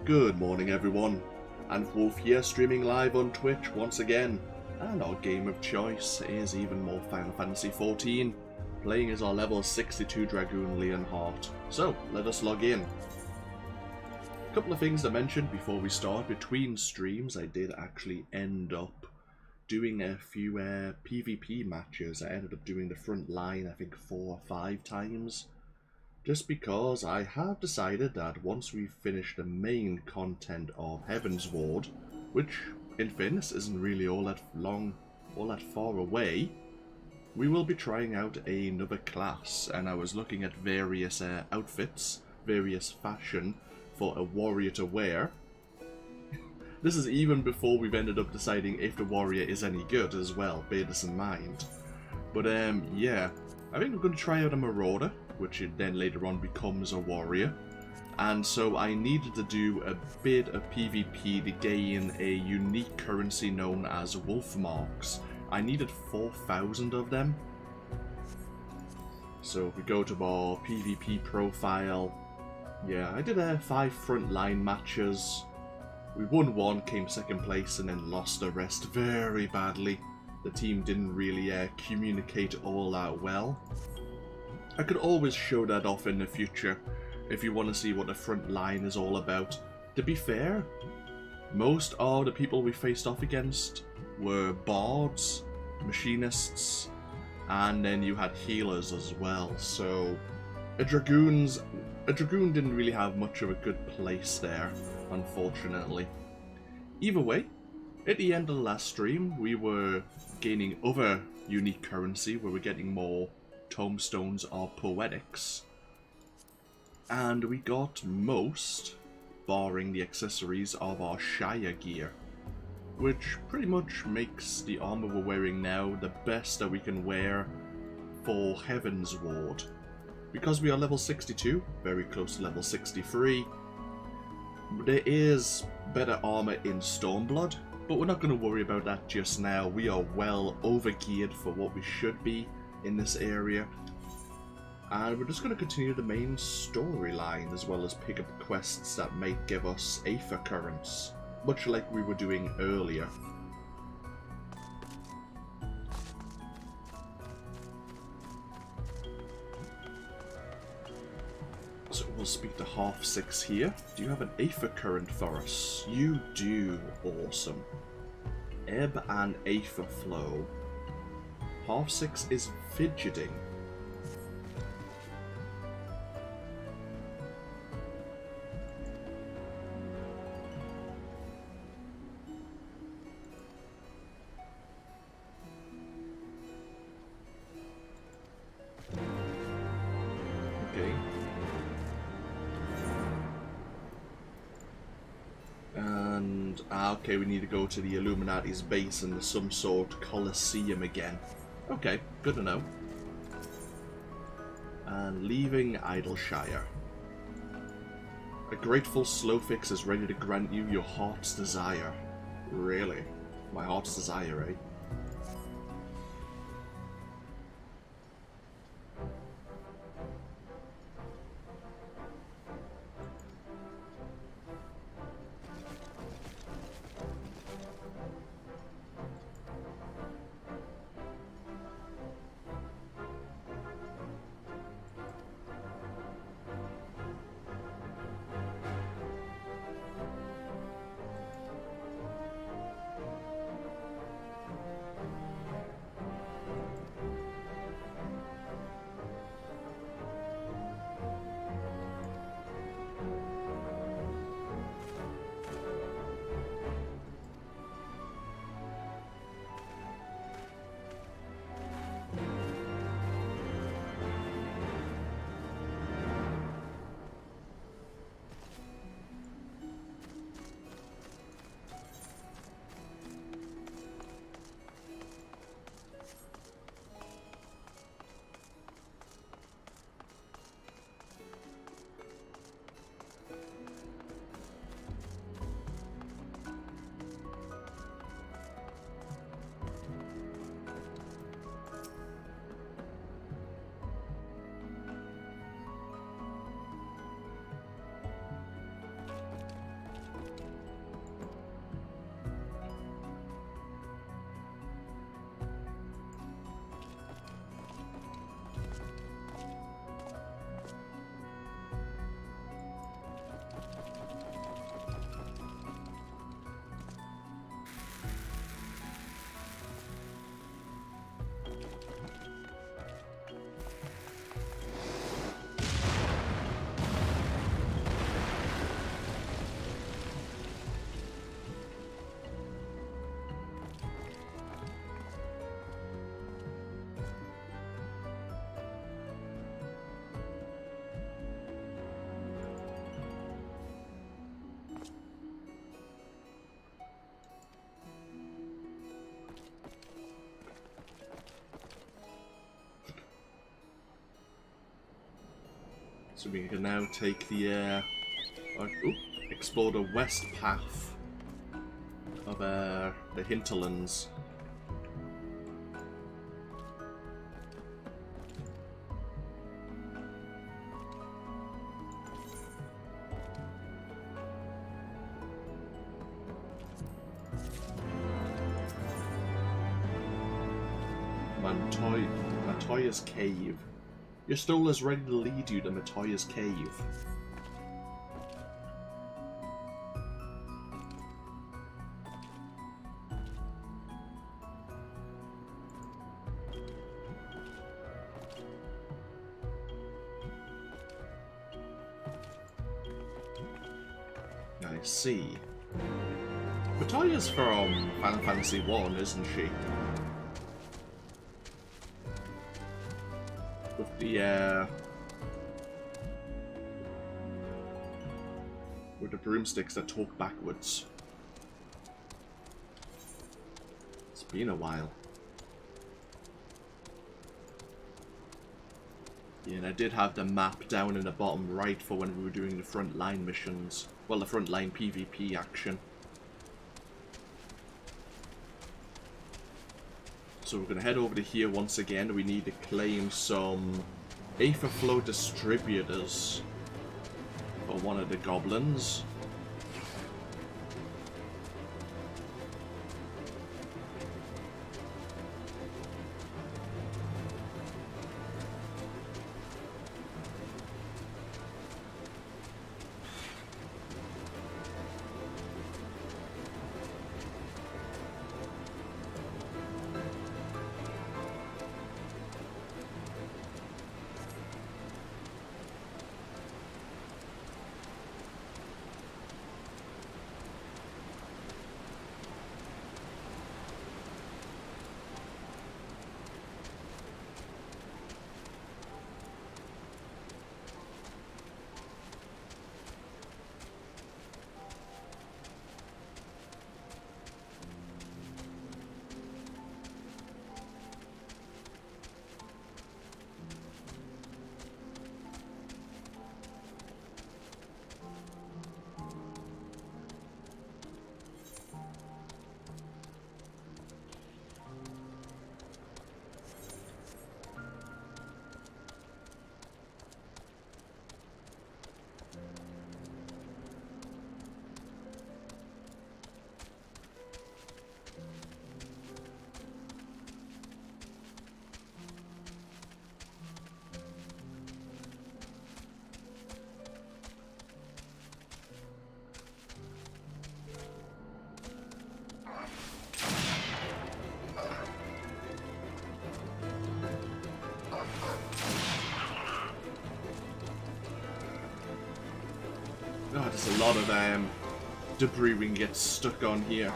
Good morning everyone, AnthWolf here, streaming live on Twitch once again, and our game of choice is even more Final Fantasy XIV, playing as our level 62 Dragoon Leonhardt. So, let us log in. A couple of things to mention before we start. Between streams I did actually end up doing a few PvP matches. I ended up doing the front line I think 4 or 5 times. Just because I have decided that once we finish the main content of Heavensward, which in fairness isn't really all that far away, we will be trying out another class, and I was looking at various outfits, various fashion for a warrior to wear. This is even before we've ended up deciding if the warrior is any good as well, bear this in mind. But yeah, I think we're going to try out a marauder, which then later on becomes a warrior. And so I needed to do a bit of PvP to gain a unique currency known as wolf marks. I needed 4,000 of them. So if we go to our PvP profile, yeah, I did 5 frontline matches. We won 1, came 2nd place, and then lost the rest very badly. The team didn't really communicate all that well. I could always show that off in the future if you want to see what the front line is all about. To be fair, most of the people we faced off against were bards, machinists, and then you had healers as well. So a dragoon didn't really have much of a good place there, unfortunately. Either way, at the end of the last stream, we were gaining other unique currency where we're getting more tomestones of poetics, and we got most, barring the accessories, of our Shire gear, which pretty much makes the armor we're wearing now the best that we can wear for Heavensward. Because we are level 62, very close to level 63, there is better armor in Stormblood, but we're not going to worry about that just now. We are well overgeared for what we should be in this area, and we're just going to continue the main storyline as well as pick up quests that might give us Aether currents, much like we were doing earlier. So we'll speak to Half-6 here. Do you have an Aether current for us? You do. Awesome. Ebb and Aether flow. Half-6 is fidgeting. Okay. And okay, we need to go to the Illuminati's base in some sort Colosseum again. Okay, good to know. And leaving Idleshire. A grateful Slowfix is ready to grant you your heart's desire. Really? My heart's desire, eh? So we can now take the explore the west path of the hinterlands. Matoya's cave. Your stole is ready to lead you to Matoya's cave. I see. Matoya's from Final Fantasy I, isn't she? With the broomsticks that talk backwards. It's been a while. Yeah, and I did have the map down in the bottom right for when we were doing the frontline missions. Well, the frontline PvP action. So we're going to head over to here once again. We need to claim some Aether Flow distributors for one of the goblins. Oh, there's a lot of debris we can get stuck on here.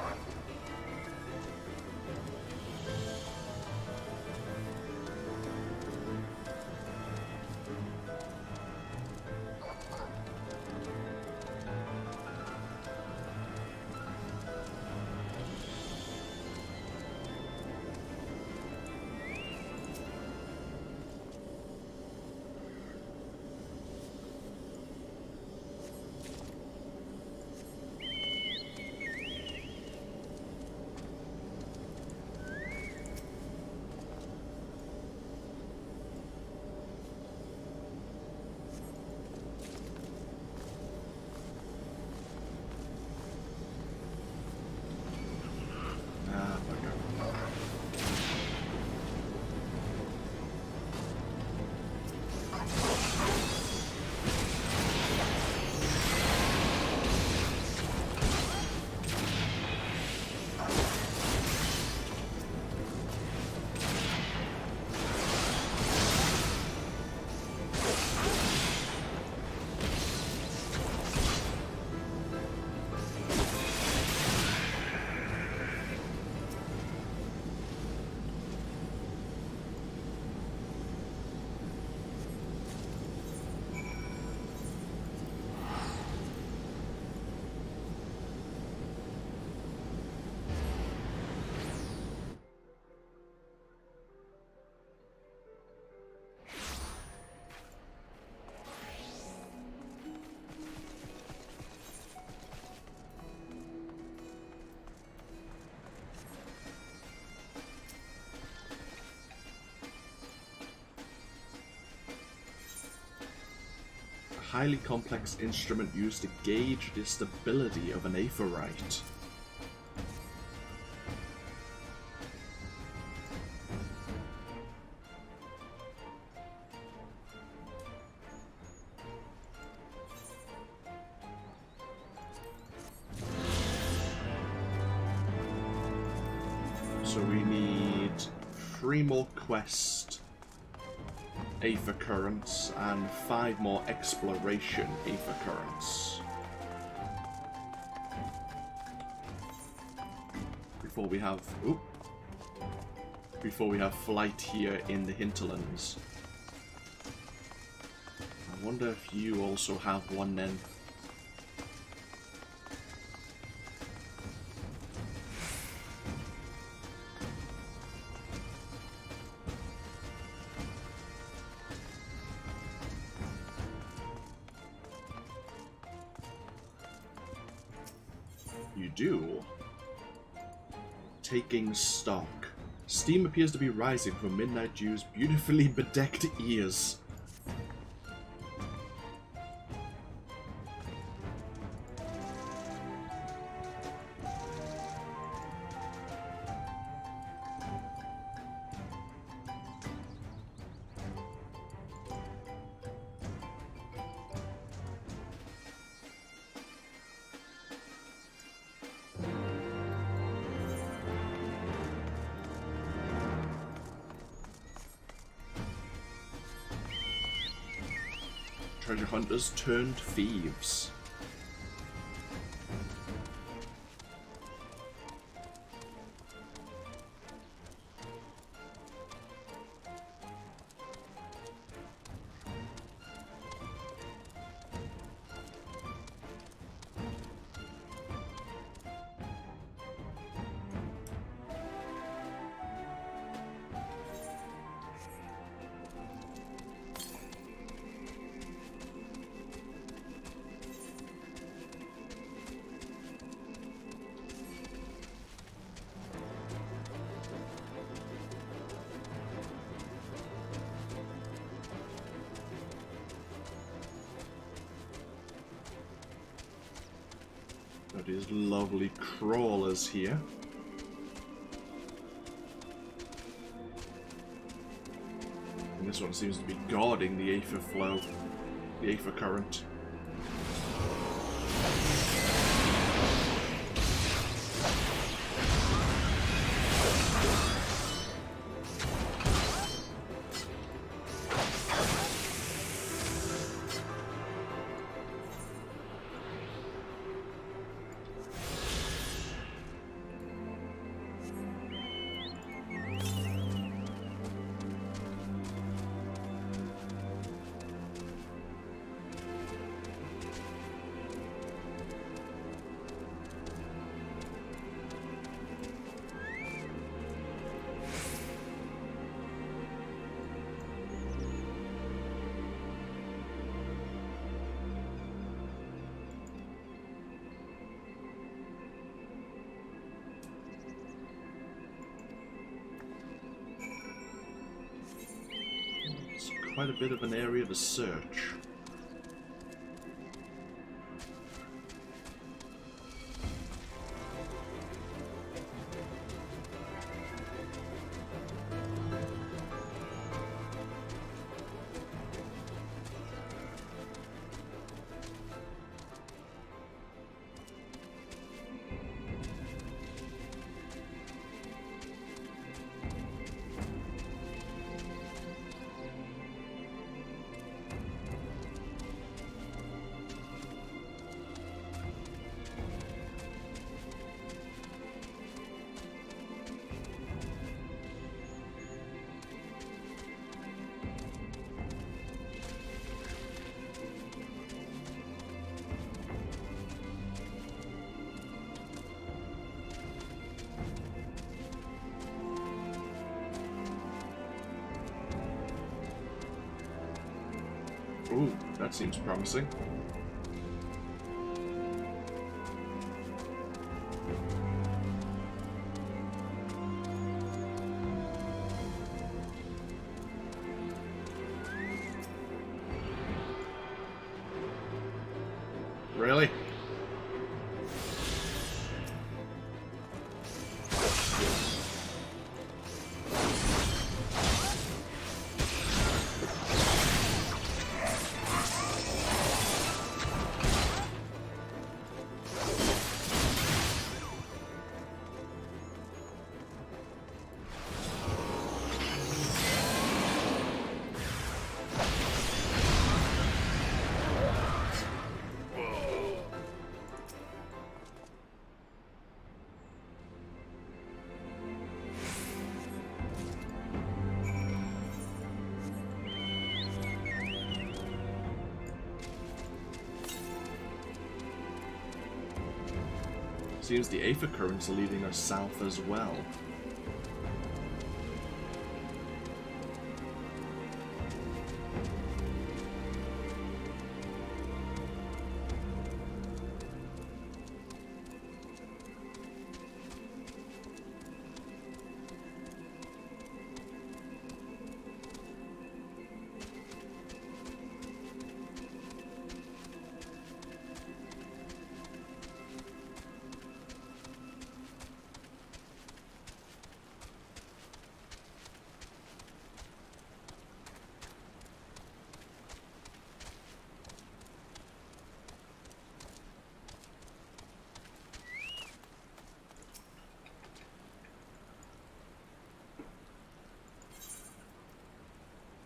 highly complex instrument used to gauge the stability of an aetheryte. So we need 3 more quest Aether Currents and 5 more exploration Aether Currents before we have flight here in the hinterlands. I wonder if you also have one then. You do. Taking stock. Steam appears to be rising from Midnight Dew's beautifully bedecked ears. Treasure hunters turned thieves. Got these lovely crawlers here. And this one seems to be guarding the Aether flow, the Aether current. Quite a bit of an area to search. Ooh, that seems promising. Seems the Aether currents are leading us south as well.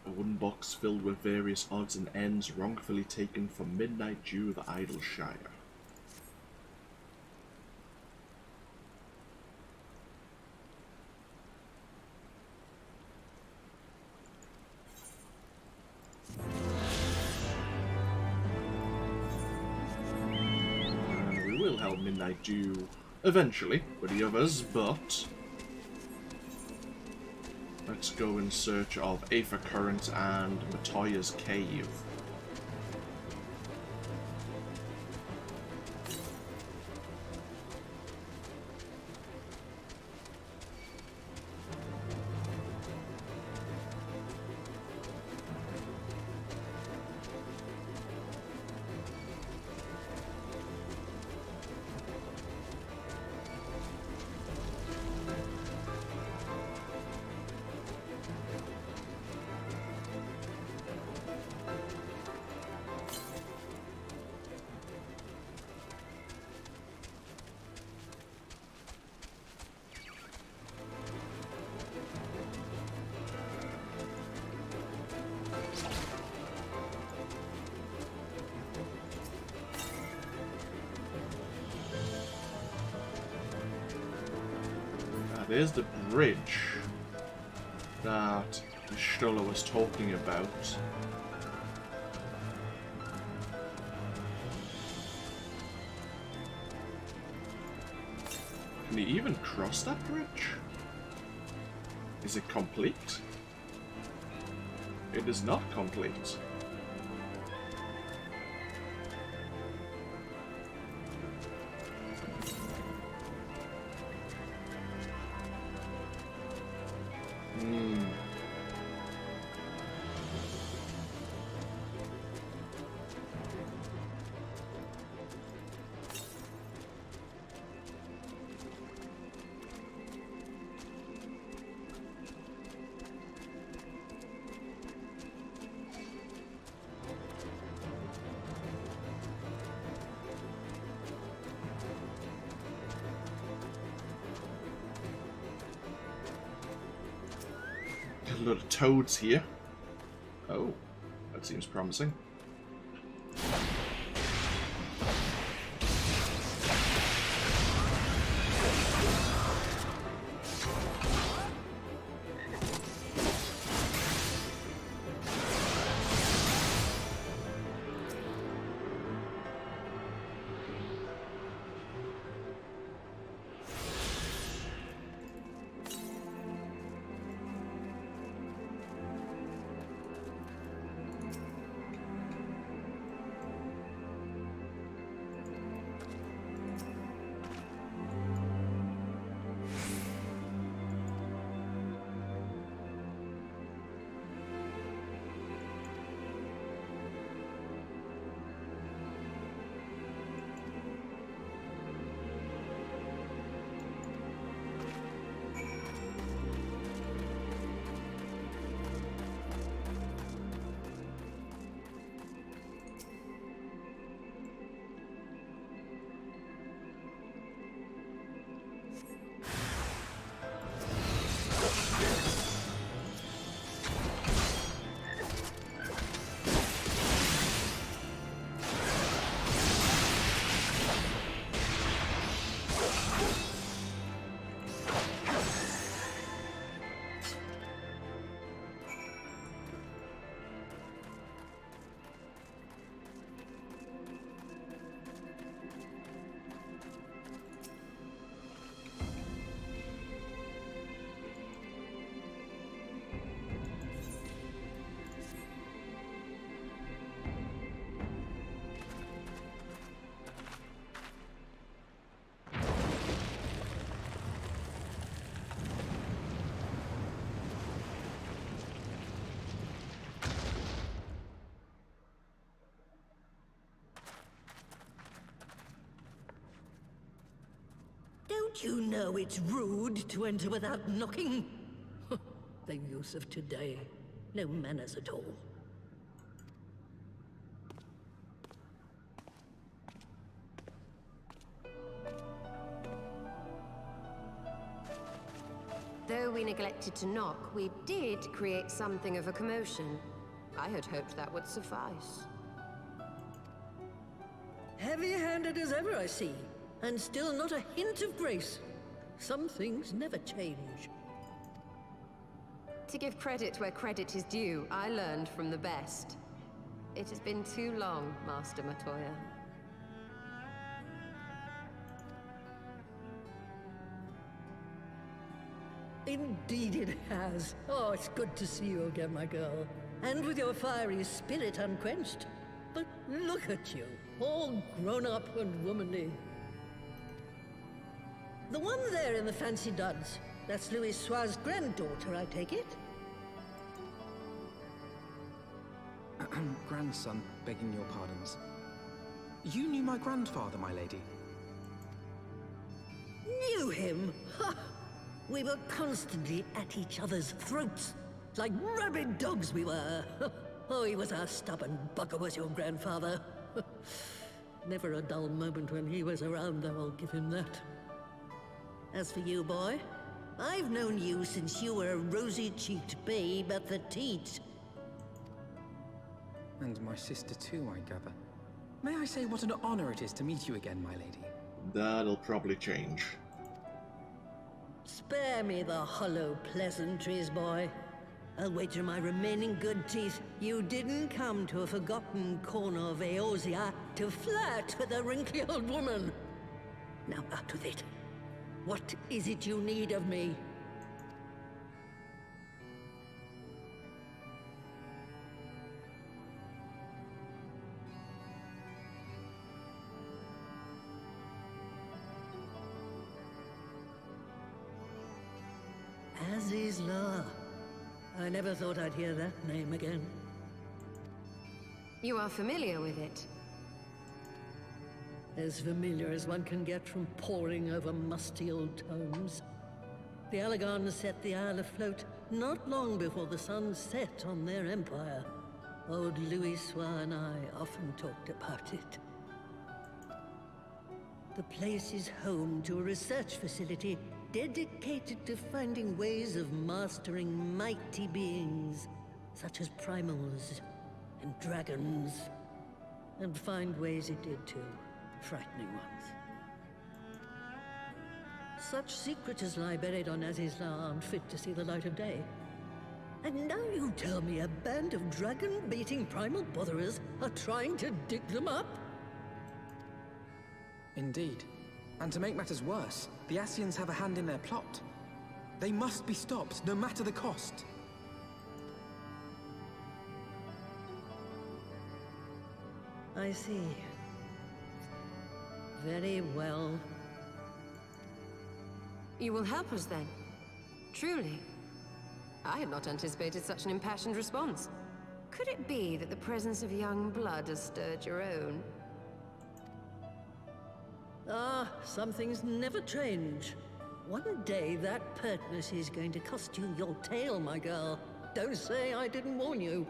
A wooden box filled with various odds and ends wrongfully taken from Midnight Dew of Idleshire. And we will help Midnight Dew eventually with the others, but let's go in search of Aether Current and Matoya's cave. There's the bridge that Stola was talking about. Can he even cross that bridge? Is it complete? It is not complete. A lot of toads here. Oh, that seems promising. Don't you know it's rude to enter without knocking? The youth of today. No manners at all. Though we neglected to knock, we did create something of a commotion. I had hoped that would suffice. Heavy-handed as ever, I see. And still not a hint of grace. Some things never change. To give credit where credit is due, I learned from the best. It has been too long, Master Matoya. Indeed it has. Oh, it's good to see you again, my girl. And with your fiery spirit unquenched. But look at you, all grown up and womanly. The one there in the fancy duds, that's Heavensward's granddaughter, I take it? Grandson, begging your pardons. You knew my grandfather, my lady. Knew him? Ha! We were constantly at each other's throats. Like rabid dogs we were. Oh, he was a stubborn bugger, was your grandfather. Never a dull moment when he was around, though, I'll give him that. As for you, boy, I've known you since you were a rosy-cheeked babe at the teat. And my sister too, I gather. May I say what an honor it is to meet you again, my lady? That'll probably change. Spare me the hollow pleasantries, boy. I'll wager my remaining good teeth you didn't come to a forgotten corner of Eorzea to flirt with a wrinkly old woman. Now out with it. What is it you need of me? Azizla. I never thought I'd hear that name again. You are familiar with it? As familiar as one can get from poring over musty old tomes. The Allagans set the Isle afloat not long before the sun set on their empire. Old Heavensward and I often talked about it. The place is home to a research facility dedicated to finding ways of mastering mighty beings, such as primals and dragons. And find ways it did too, frightening ones. Such secrets as lie buried on Azizla aren't fit to see the light of day. And now you tell me a band of dragon-baiting primal botherers are trying to dig them up? Indeed. And to make matters worse, the Ascians have a hand in their plot. They must be stopped, no matter the cost. I see. Very well. You will help us then? Truly? I had not anticipated such an impassioned response. Could it be that the presence of young blood has stirred your own? Ah, some things never change. One day that pertness is going to cost you your tail, my girl. Don't say I didn't warn you.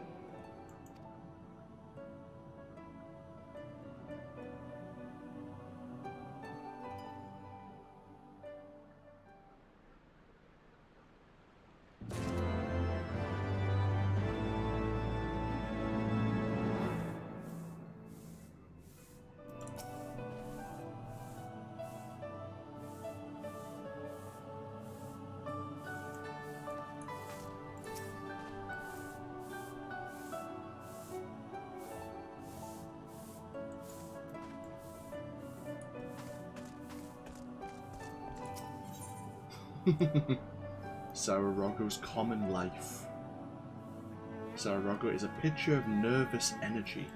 Sararogo's common life. Sararogo is a picture of nervous energy.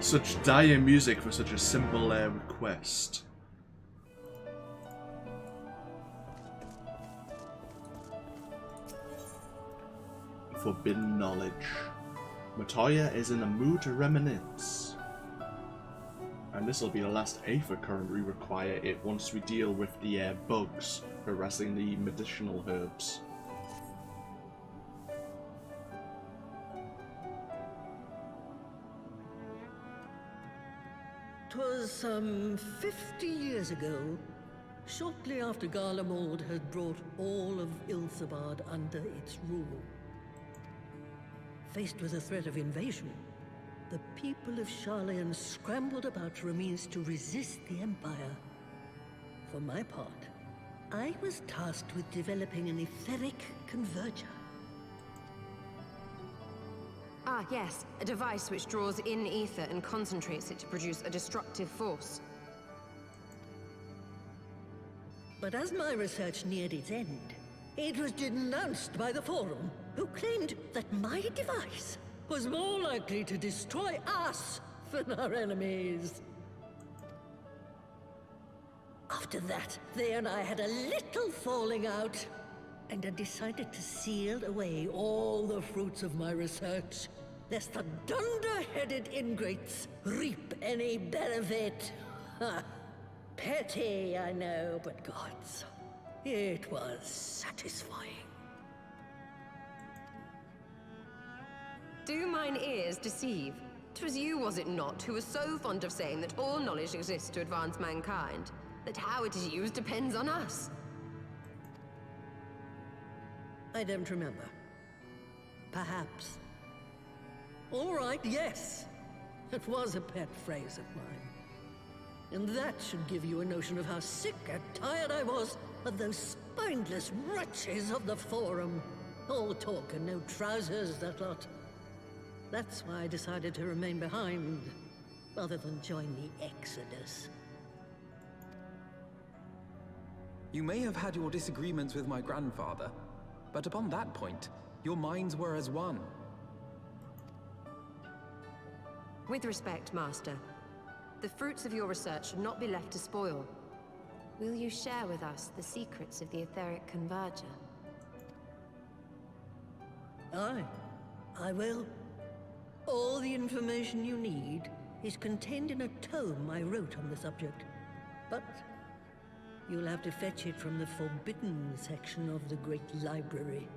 Such dire music for such a simple request. Forbidden knowledge. Matoya is in a mood to reminisce. And this will be the last Aether current we require it once we deal with the bugs harassing the medicinal herbs. 'Twas some 50 years ago, shortly after Garlemald had brought all of Ilsabard under its rule. Faced with the threat of invasion, the people of Sharlayan scrambled about for a means to resist the Empire. For my part, I was tasked with developing an etheric converger. Ah, yes. A device which draws in ether and concentrates it to produce a destructive force. But as my research neared its end, it was denounced by the Forum, who claimed that my device was more likely to destroy us than our enemies. After that, they and I had a little falling out, and I decided to seal away all the fruits of my research, lest the dunder-headed ingrates reap any benefit. Ha! Petty, I know, but gods, it was satisfying. Do mine ears deceive? 'Twas you, was it not, who was so fond of saying that all knowledge exists to advance mankind, that how it is used depends on us? I don't remember. Perhaps. All right, yes. It was a pet phrase of mine. And that should give you a notion of how sick and tired I was of those spineless wretches of the Forum. All talk and no trousers, that lot. That's why I decided to remain behind, rather than join the Exodus. You may have had your disagreements with my grandfather, but upon that point, your minds were as one. With respect, Master, the fruits of your research should not be left to spoil. Will you share with us the secrets of the etheric converger? Aye, I will. All the information you need is contained in a tome I wrote on the subject. But you'll have to fetch it from the forbidden section of the Great Library.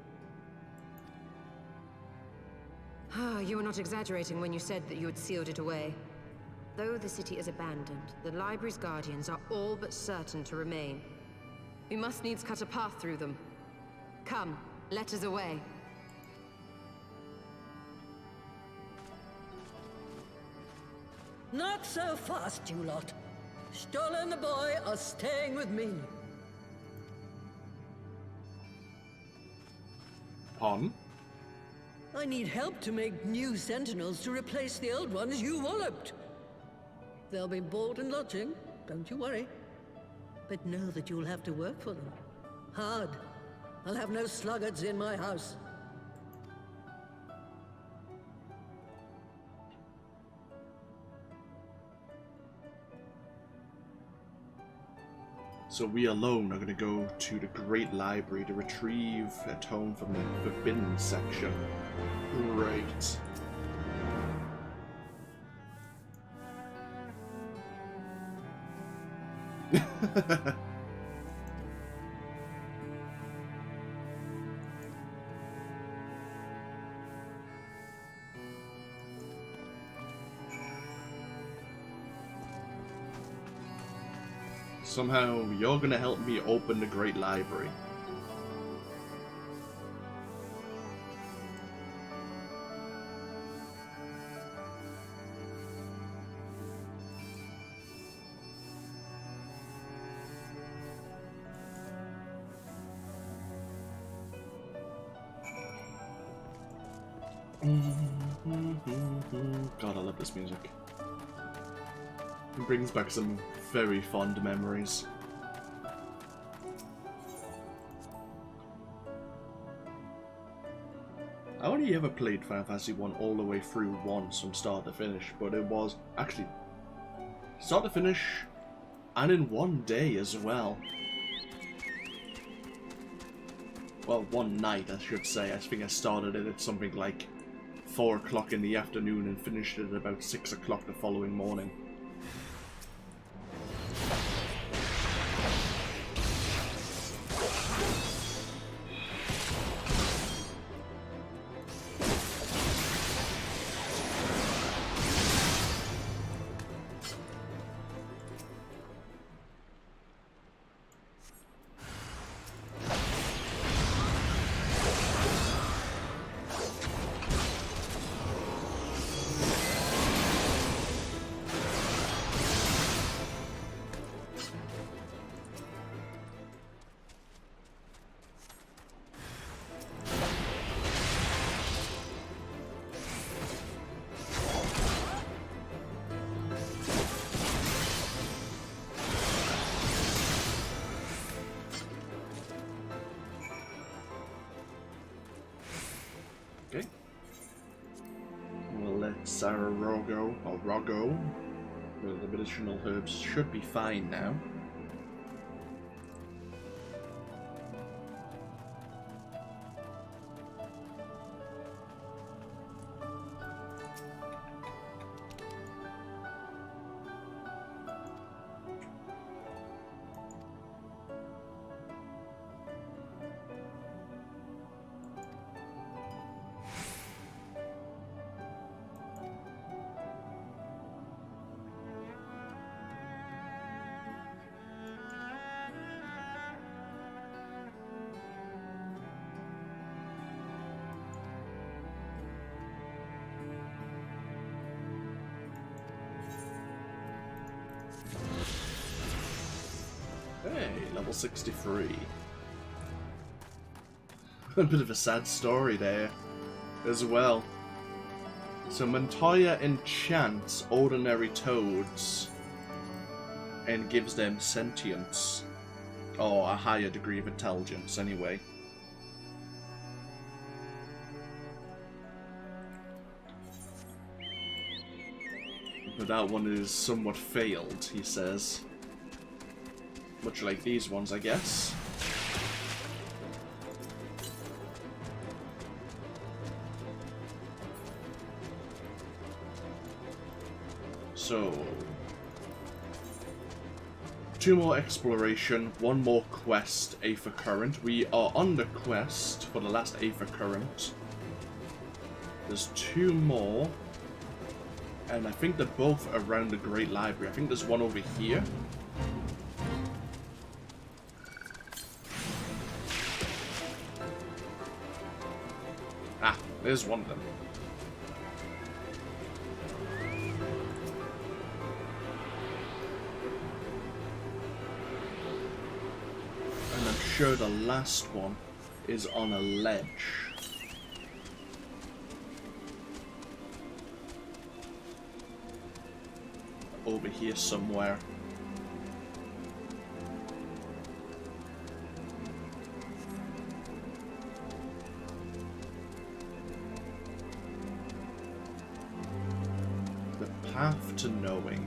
Ah, you were not exaggerating when you said that you had sealed it away. Though the city is abandoned, the library's guardians are all but certain to remain. We must needs cut a path through them. Come, let us away. Not so fast, you lot. Stola and the boy are staying with me. Pardon? I need help to make new sentinels to replace the old ones you walloped. They'll be board and lodging, don't you worry. But know that you'll have to work for them. Hard. I'll have no sluggards in my house. So we alone are going to go to the Great Library to retrieve a tome from the Forbidden section. Great. Somehow, you're gonna help me open the Great Library. God, I love this music. It brings back some very fond memories. I only ever played Final Fantasy 1 all the way through once from start to finish, but it was actually start to finish and in one day as well. Well, one night I should say. I think I started it at something like 4 o'clock in the afternoon and finished it at about 6 o'clock the following morning. Okay. We'll let Sararogo, or Rogo, with the medicinal herbs should be fine now. Hey, level 63. A bit of a sad story there as well. So Matoya enchants ordinary toads and gives them sentience, or a higher degree of intelligence anyway. But that one is somewhat failed, he says. Much like these ones, I guess. So, 2 more exploration, 1 more quest, Aether Current. We are on the quest for the last Aether Current. There's 2 more, and I think they're both around the Great Library. I think there's one over here. Ah, there's one of them. And I'm sure the last one is on a ledge. Over here somewhere. The path to knowing.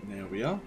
There we are.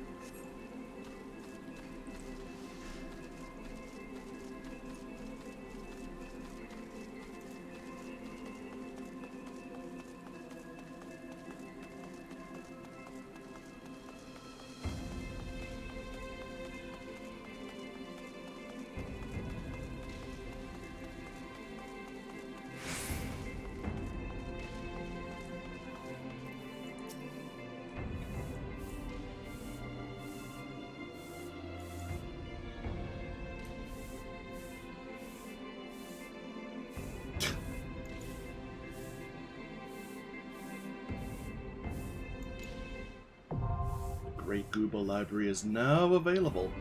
Great Gubal Library is now available.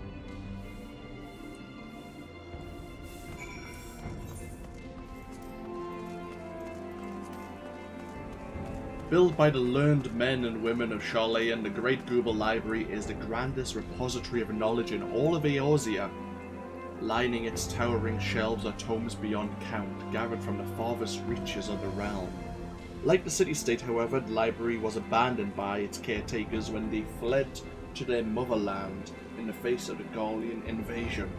Built by the learned men and women of Charlayan, the Great Gubal Library is the grandest repository of knowledge in all of Eorzea. Lining its towering shelves are tomes beyond count, gathered from the farthest reaches of the realm. Like the city-state, however, the library was abandoned by its caretakers when they fled to their motherland in the face of the Gallian invasion.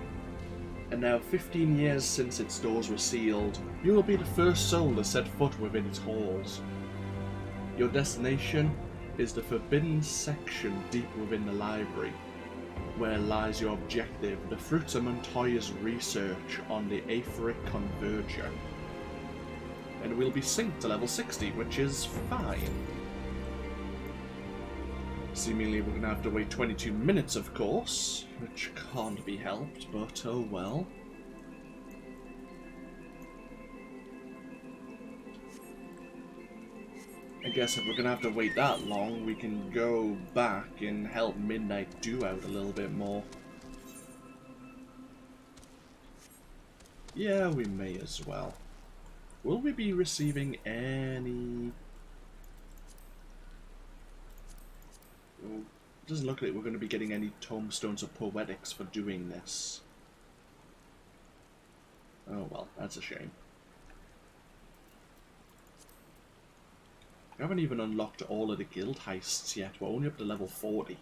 And now, 15 years since its doors were sealed, you will be the first soul to set foot within its halls. Your destination is the forbidden section deep within the library, where lies your objective, the fruits of Matoya's research on the Aetheric Converger. And we'll be synced to level 60, which is fine. Seemingly we're going to have to wait 22 minutes, of course, which can't be helped, but oh well. I guess if we're going to have to wait that long, we can go back and help Midnight do out a little bit more. Yeah, we may as well. Will we be receiving any... Well, it doesn't look like we're going to be getting any tomestones or poetics for doing this. Oh well, that's a shame. I haven't even unlocked all of the guild heists yet. We're only up to level 40.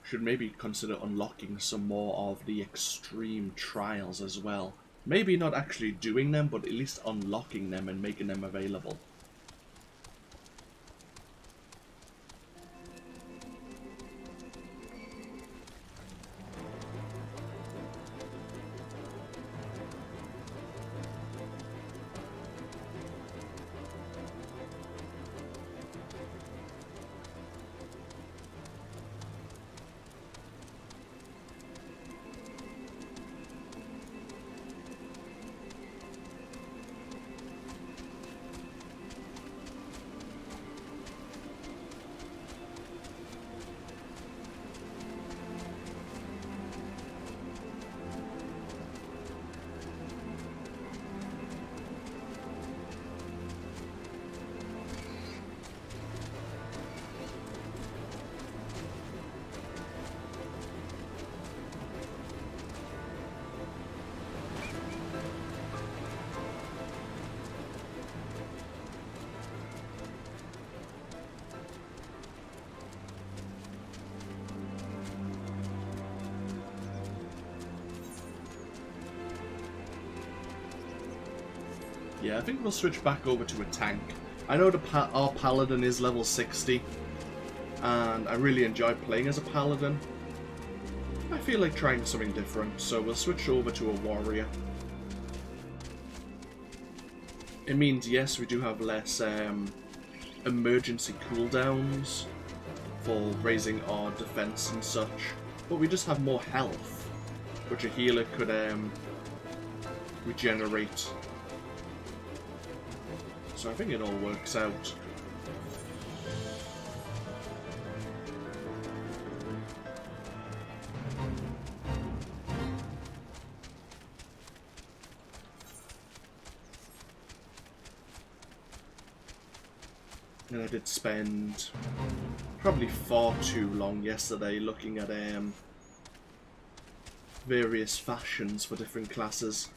Should maybe consider unlocking some more of the extreme trials as well. Maybe not actually doing them, but at least unlocking them and making them available. Yeah, I think we'll switch back over to a tank. I know our paladin is level 60, and I really enjoy playing as a paladin. I feel like trying something different, so we'll switch over to a warrior. It means, yes, we do have less emergency cooldowns for raising our defense and such, but we just have more health, which a healer could regenerate. So I think it all works out. And I did spend probably far too long yesterday looking at various fashions for different classes.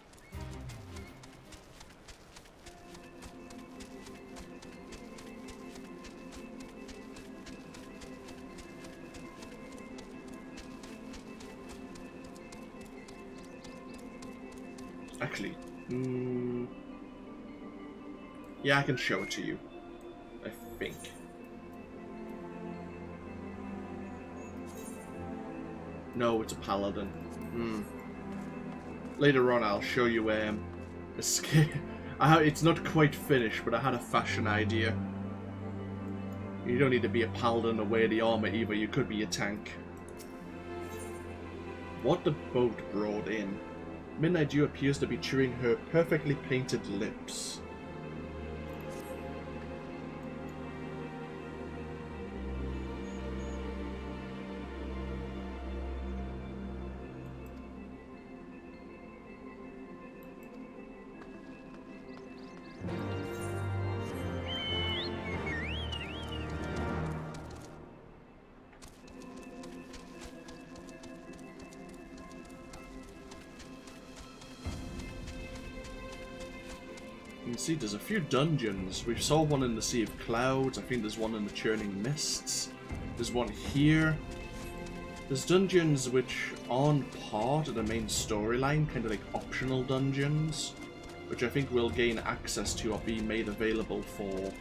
Actually, yeah, I can show it to you, I think. No, it's a paladin. Later on, I'll show you a skin. It's not quite finished, but I had a fashion idea. You don't need to be a paladin to wear the armor either. You could be a tank. What the boat brought in. Midnight Dew appears to be chewing her perfectly painted lips. You can see there's a few dungeons. We saw one in the Sea of Clouds. I think there's one in the Churning Mists. There's one here. There's dungeons which aren't part of the main storyline, kind of like optional dungeons, which I think we'll gain access to or be made available for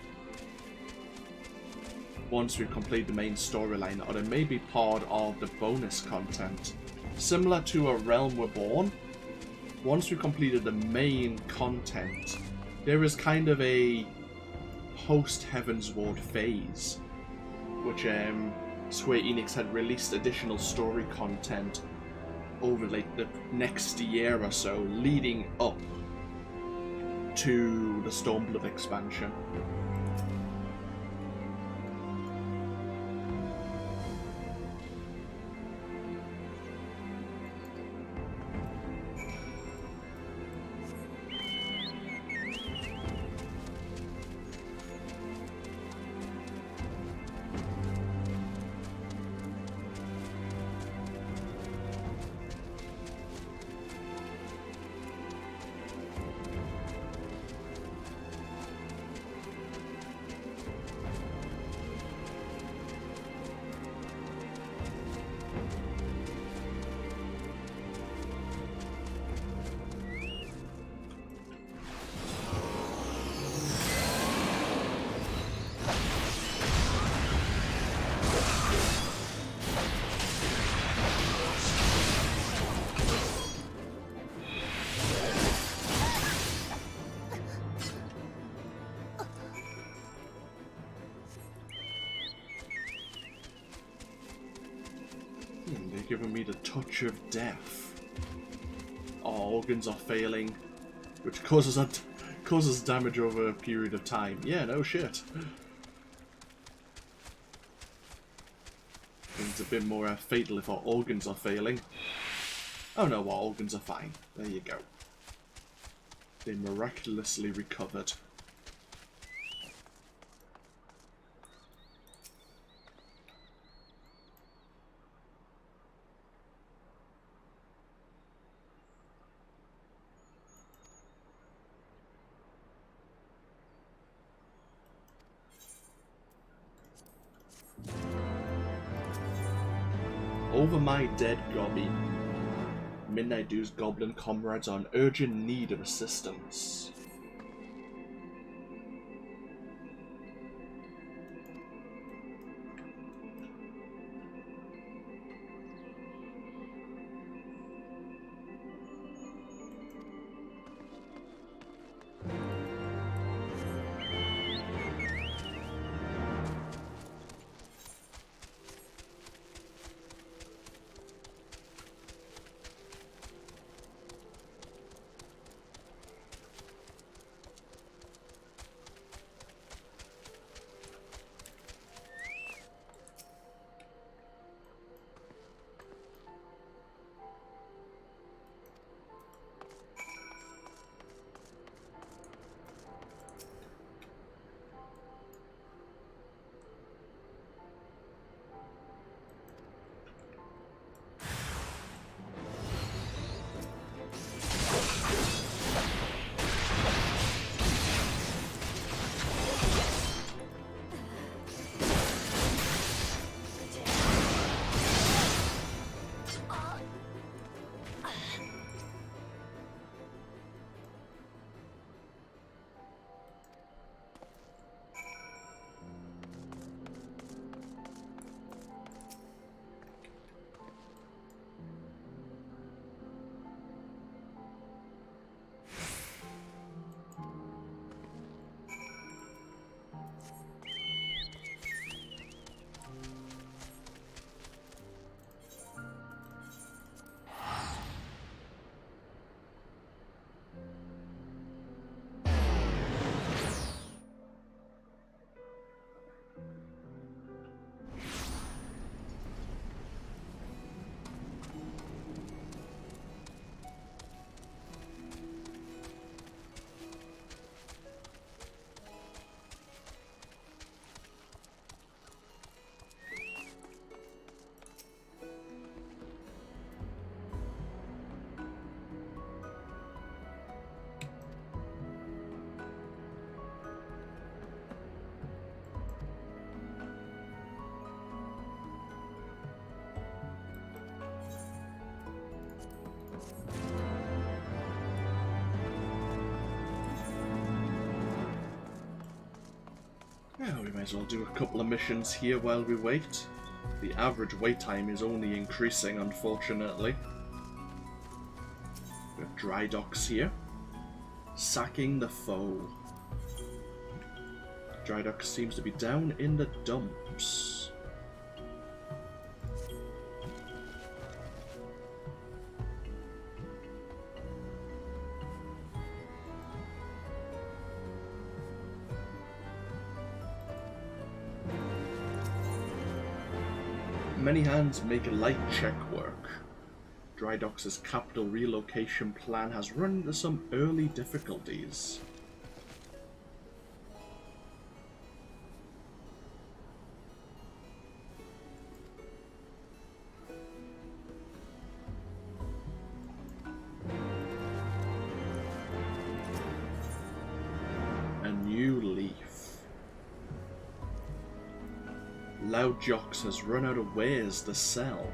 once we complete the main storyline, or they may be part of the bonus content. Similar to A Realm Reborn, once we completed the main content, there is kind of a post-Heavensward phase, which Square Enix had released additional story content over like the next year or so, leading up to the Stormblood expansion. They're giving me the touch of death. Our organs are failing, which causes damage over a period of time. Yeah, no shit. It's a bit more fatal if our organs are failing. Oh no, our organs are fine. There you go. They miraculously recovered. Over my dead Gobby. Midnight Dew's goblin comrades are in urgent need of assistance. Yeah, we might as well do a couple of missions here while we wait. The average wait time is only increasing, unfortunately. We have dry docks here. Sacking the foe. Dry dock seems to be down in the dumps. Many hands make a light check work. Dry Docks' capital relocation plan has run into some early difficulties. A new leaf. Loud Jocks has run out of wares to sell.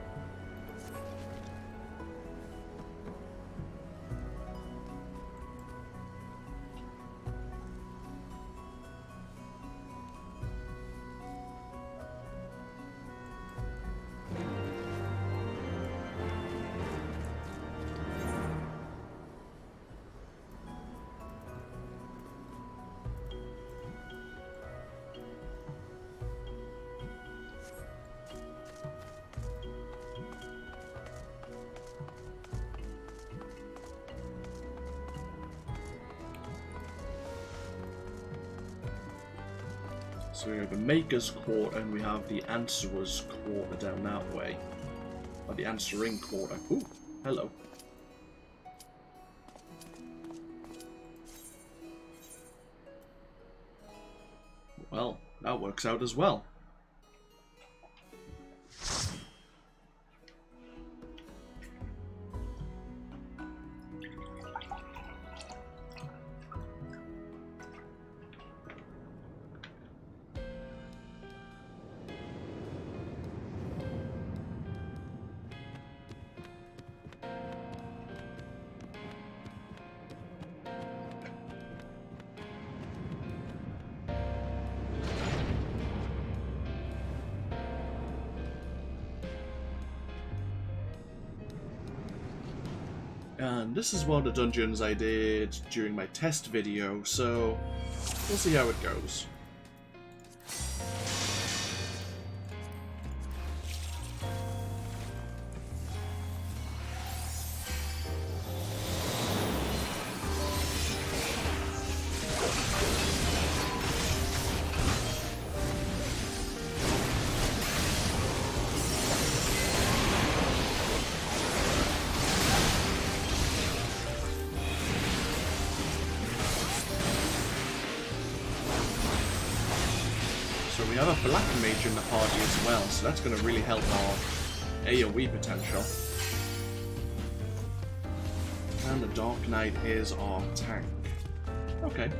So we have the Maker's Quarter and we have the Answerer's Quarter down that way. Or the Answering Quarter. Ooh, hello. Well, that works out as well. And this is one of the dungeons I did during my test video, so we'll see how it goes. So we have a black mage in the party as well, so that's going to really help our AoE potential. And the Dark Knight is our tank. Okay.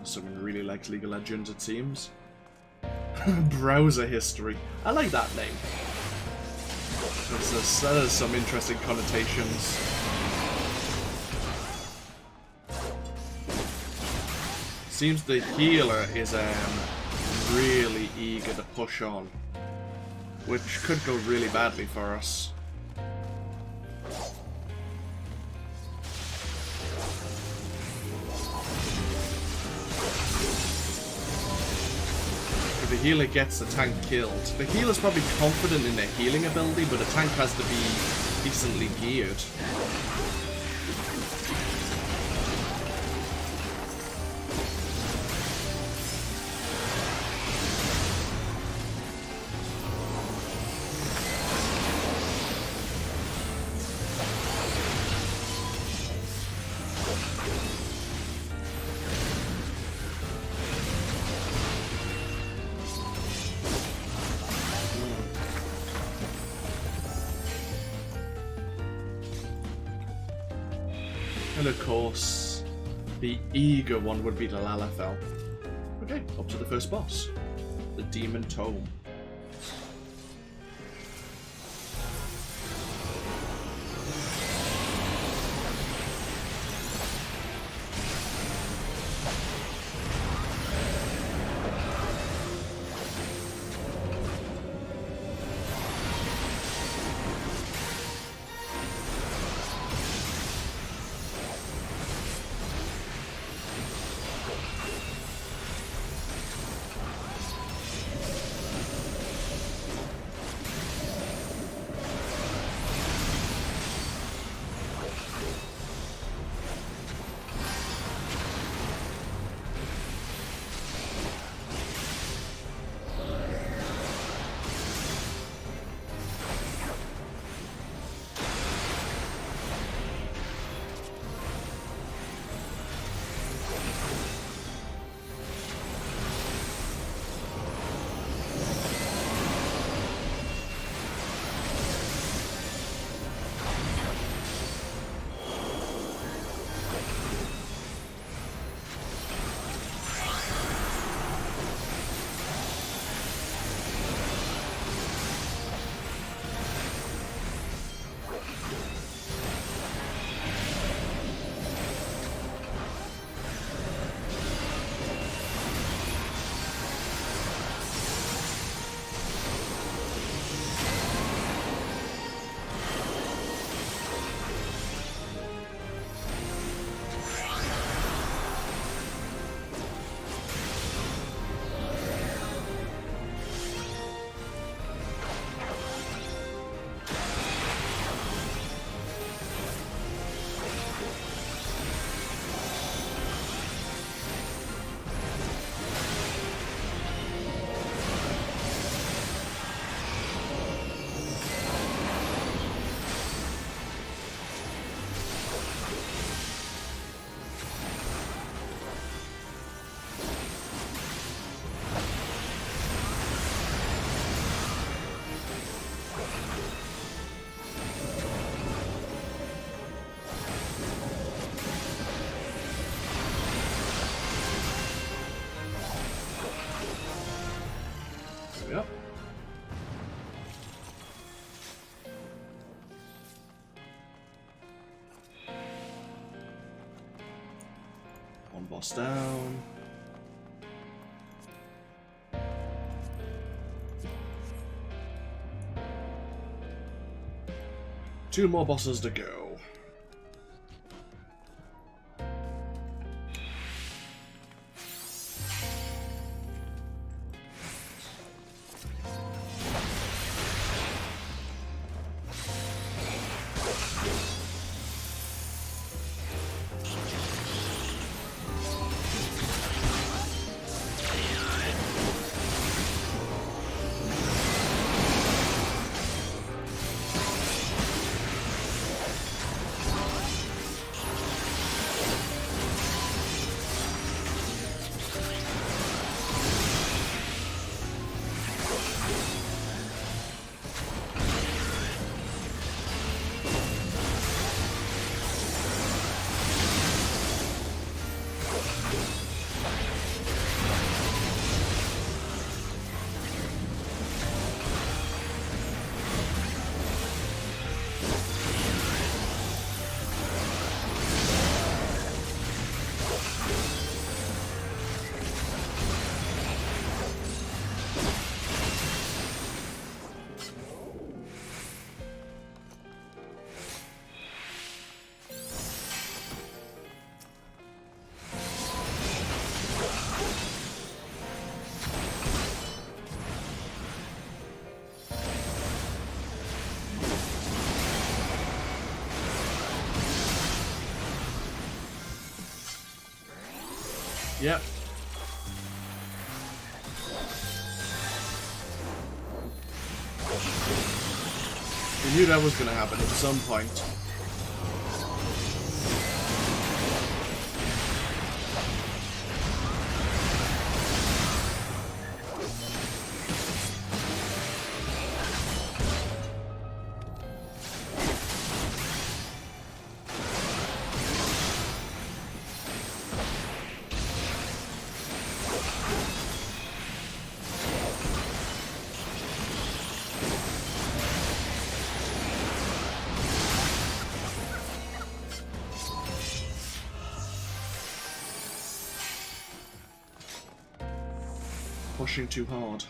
Someone who really likes League of Legends, it seems. Browser history. I like that name. That has some interesting connotations. Seems the healer is really eager to push on, which could go really badly for us. If the healer gets the tank killed, the healer's probably confident in their healing ability, but the tank has to be decently geared. And of course, the eager one would be the Lalafell. Okay, up to the first boss. The Demon Tome. Yep. One boss down. Two more bosses to go. Yep. We knew that was going to happen at some point. Pushing too hard.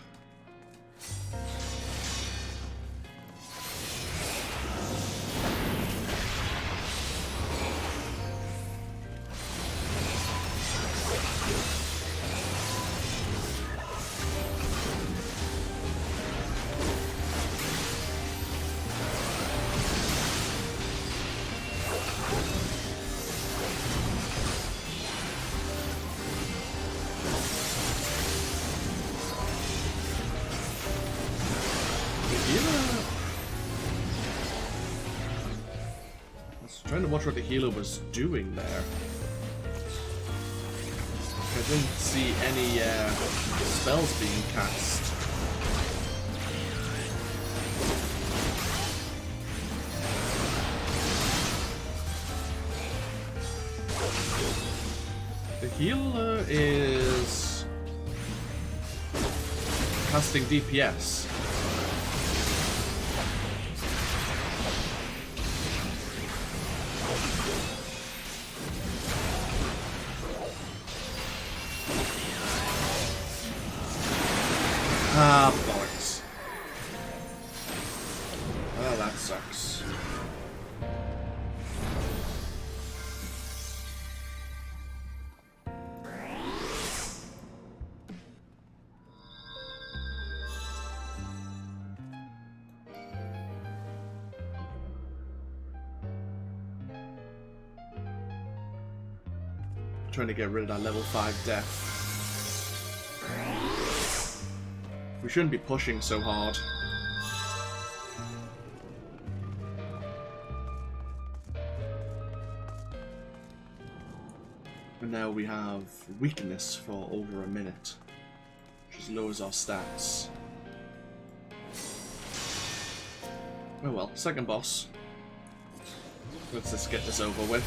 Trying to watch what the healer was doing there. I didn't see any spells being cast. The healer is casting DPS. Ah, bollocks. Well, that sucks. Trying to get rid of that level 5 death. We shouldn't be pushing so hard. And now we have weakness for over a minute, which just lowers our stats. Oh well, second boss. Let's just get this over with.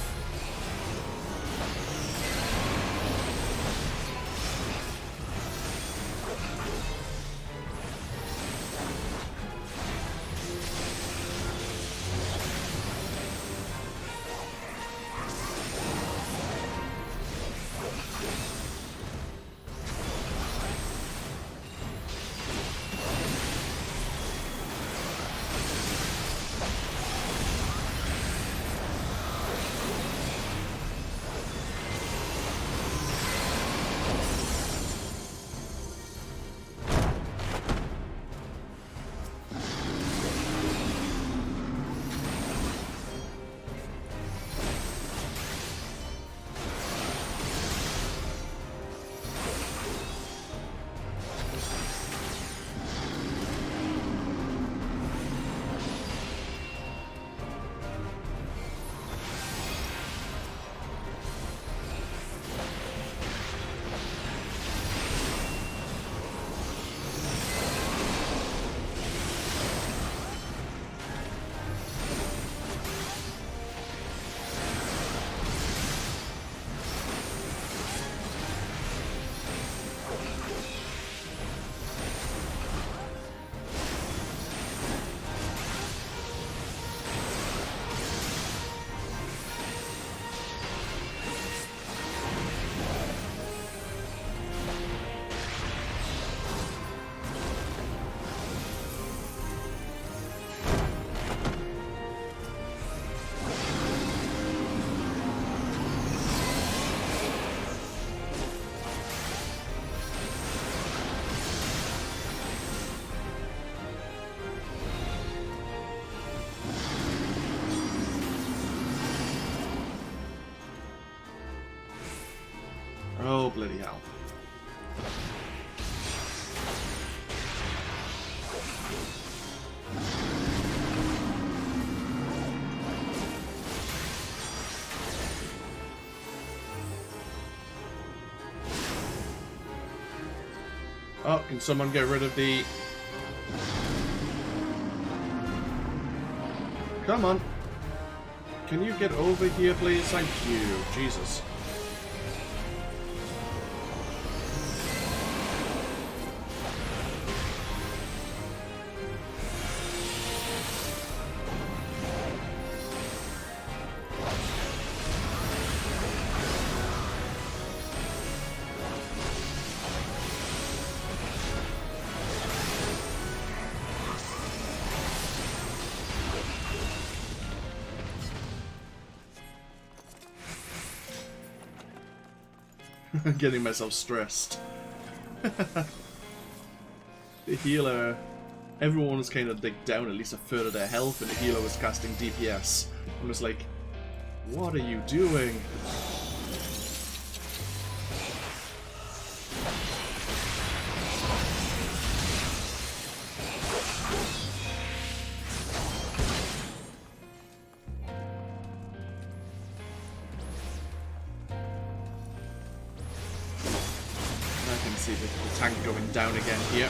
Oh, bloody hell. Oh, can someone get rid of the... Come on. Can you get over here, please? Thank you. Jesus. Getting myself stressed. The healer, everyone was kind of like down at least a third of their health, and the healer was casting DPS. I was like, what are you doing? See the tank going down again here.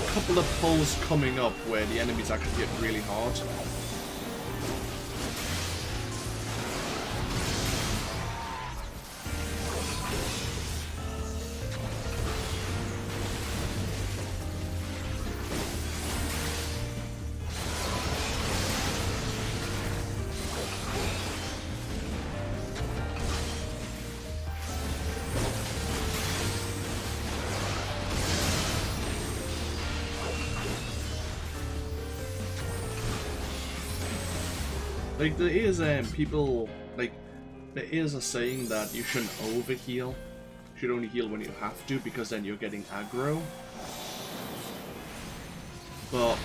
A couple of pulls coming up where the enemies actually hit really hard. Like, there is people, like, there is a saying that you shouldn't overheal. You should only heal when you have to, because then you're getting aggro. But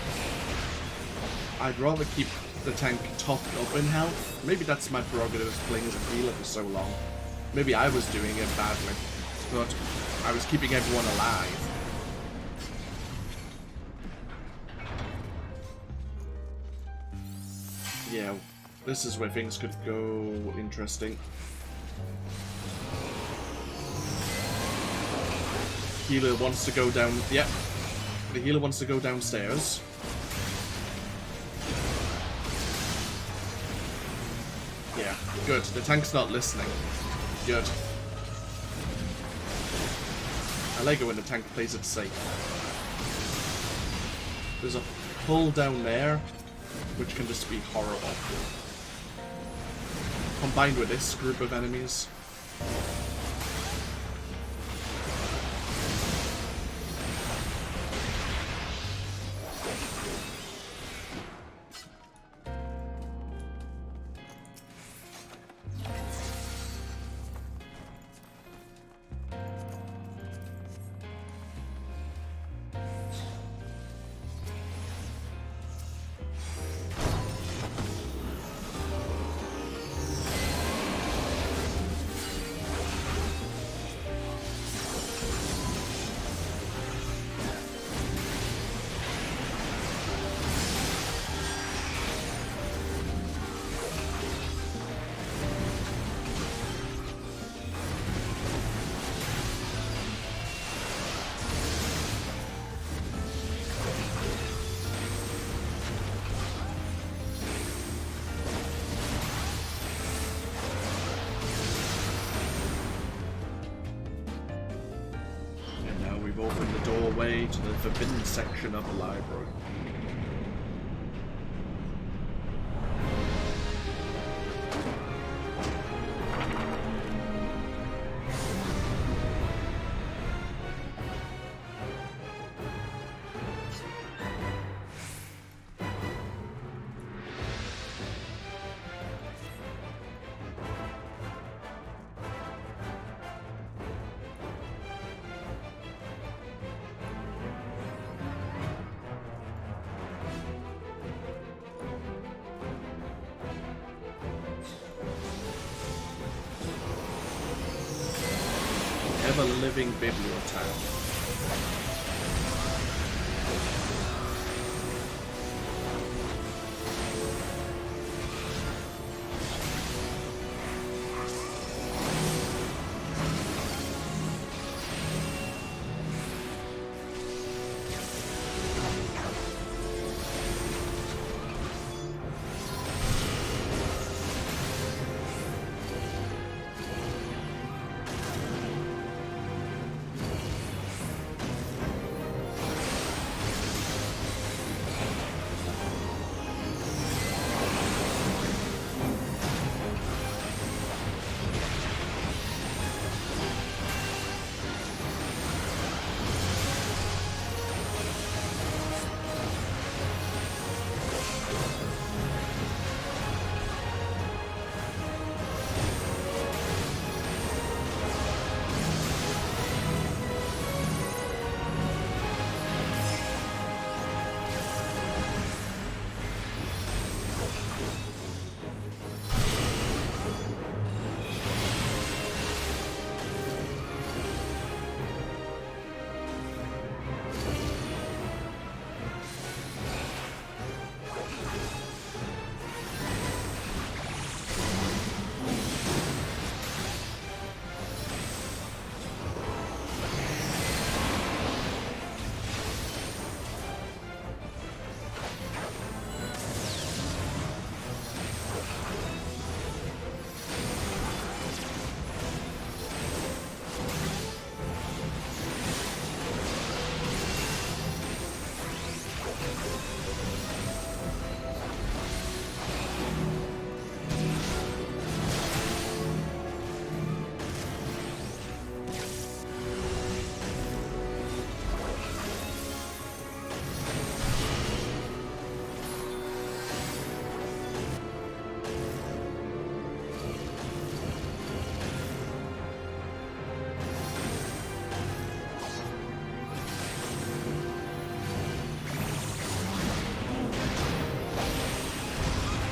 I'd rather keep the tank topped up in health. Maybe that's my prerogative as playing as a healer for so long. Maybe I was doing it badly, but I was keeping everyone alive. Yeah. This is where things could go interesting. Healer wants to go down. Yep. The healer wants to go downstairs. Yeah, good. The tank's not listening. Good. I like it when the tank plays it safe. There's a pull down there, which can just be horrible. Combined with this group of enemies. Open the doorway to the forbidden section of the library. ever-living bibliotown.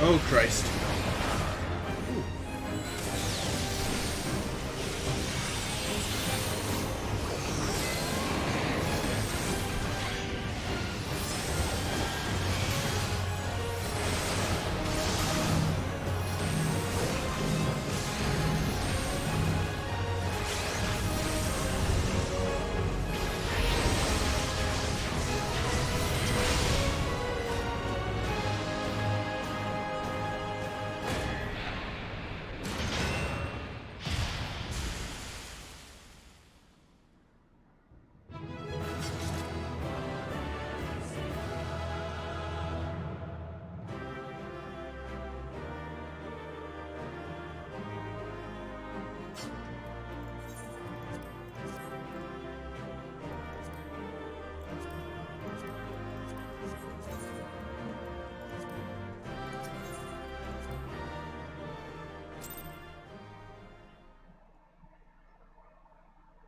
Oh, Christ.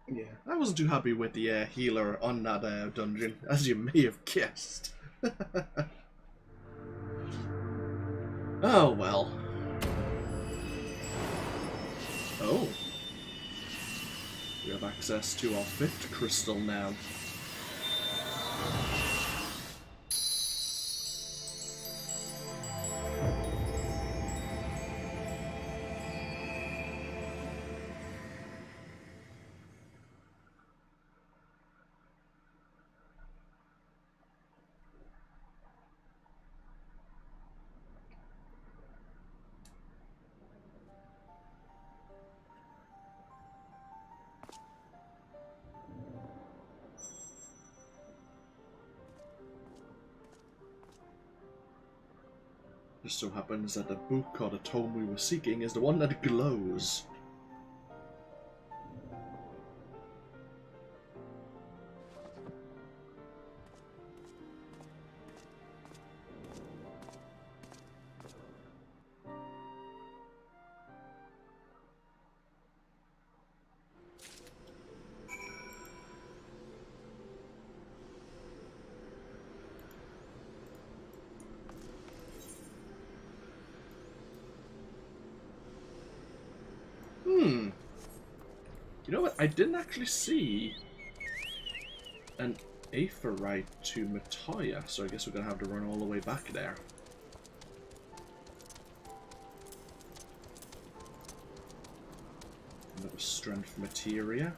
Yeah, I wasn't too happy with the healer on that dungeon, as you may have guessed. Oh, well. Oh. We have access to our 5th crystal now. Just so happens that the book or the tome we were seeking is the one that glows. You know what? I didn't actually see an Aether ride to Matoya, so I guess we're going to have to run all the way back there. Another strength materia.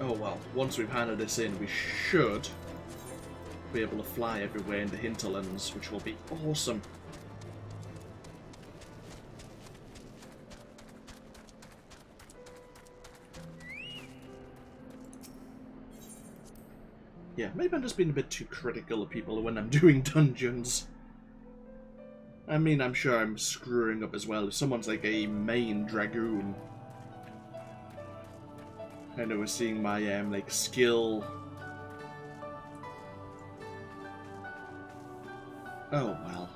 Oh well, once we've handed this in, we should be able to fly everywhere in the hinterlands, which will be awesome. Yeah, maybe I'm just being a bit too critical of people when I'm doing dungeons. I mean, I'm sure I'm screwing up as well. If someone's like a main dragoon, and I was seeing my like skill. Oh well,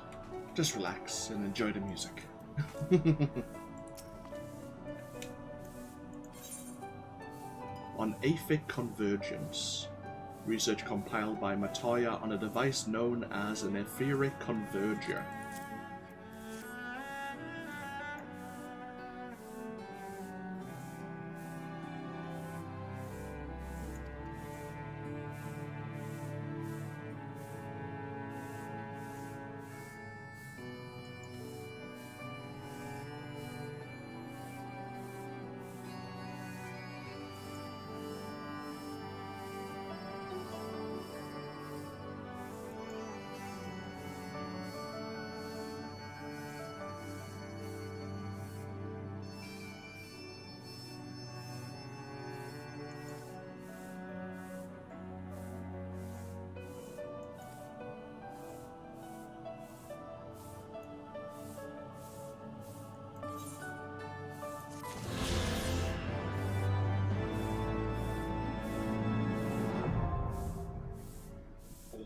just relax and enjoy the music. On aphic convergence, research compiled by Matoya on a device known as an etheric converger.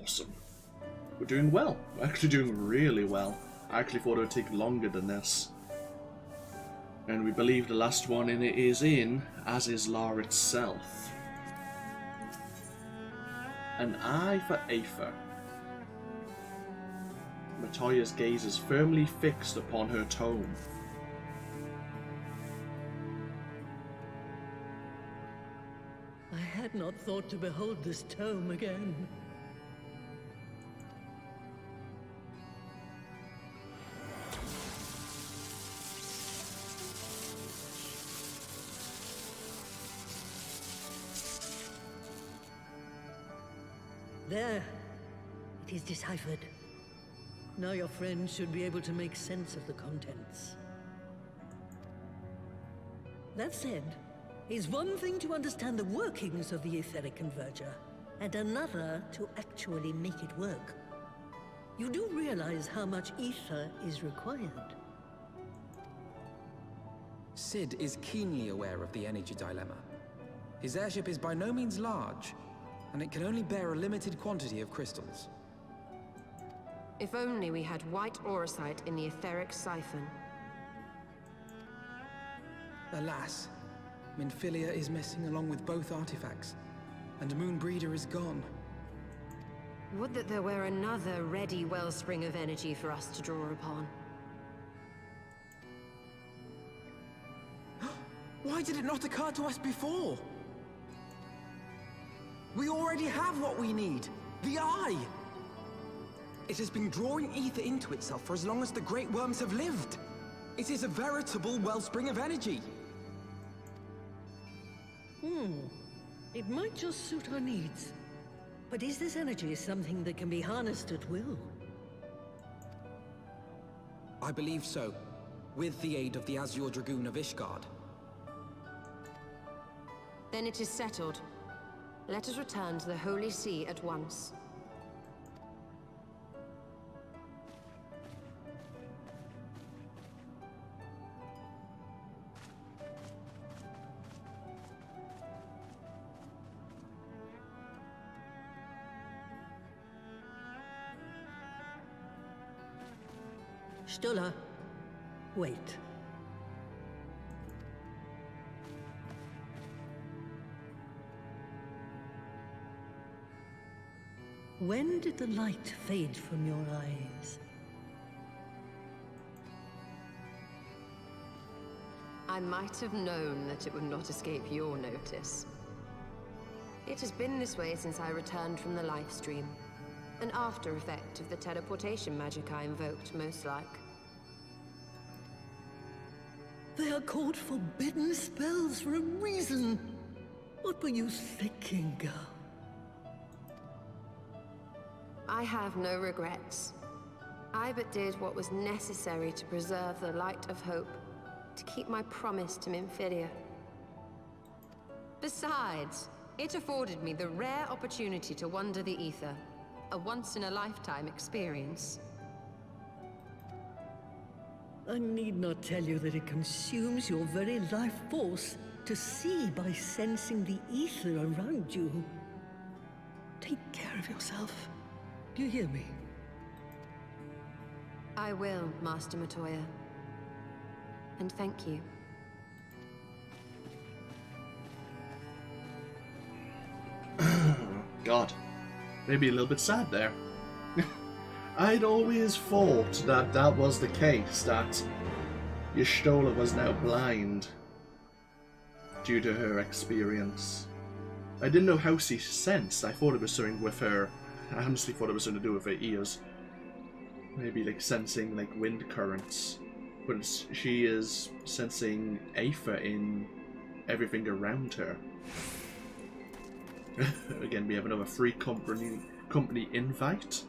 Awesome. We're doing well. We're actually doing really well. I actually thought it would take longer than this. And we believe the last one in it is in, as is Lar itself. An eye for Aether. Matoya's gaze is firmly fixed upon her tome. I had not thought to behold this tome again. There. It is deciphered. Now your friend should be able to make sense of the contents. That said, it's one thing to understand the workings of the etheric converger, and another to actually make it work. You do realize how much ether is required. Sid is keenly aware of the energy dilemma. His airship is by no means large, and it can only bear a limited quantity of crystals. If only we had white auracite in the etheric siphon. Alas, Minfilia is missing along with both artifacts, and Moonbreeder is gone. Would that there were another ready wellspring of energy for us to draw upon. Why did it not occur to us before? We already have what we need! The Eye! It has been drawing ether into itself for as long as the Great Worms have lived. It is a veritable wellspring of energy. It might just suit our needs. But is this energy something that can be harnessed at will? I believe so, with the aid of the Azure Dragoon of Ishgard. Then it is settled. Let us return to the Holy See at once. Stola, wait. When did the light fade from your eyes? I might have known that it would not escape your notice. It has been this way since I returned from the life stream. An after effect of the teleportation magic I invoked, most like. They are called forbidden spells for a reason. What were you thinking, girl? I have no regrets. I but did what was necessary to preserve the light of hope, to keep my promise to Minfilia. Besides, it afforded me the rare opportunity to wander the ether, a once-in-a-lifetime experience. I need not tell you that it consumes your very life force to see by sensing the ether around you. Take care of yourself. Do you hear me? I will, Master Matoya. And thank you. God. Maybe a little bit sad there. I'd always thought that that was the case, that Y'shtola was now blind due to her experience. I didn't know how she sensed. I thought it was something with her... I honestly thought it was something to do with her ears. Maybe like sensing like wind currents. But she is sensing aether in everything around her. Again, we have another free company invite.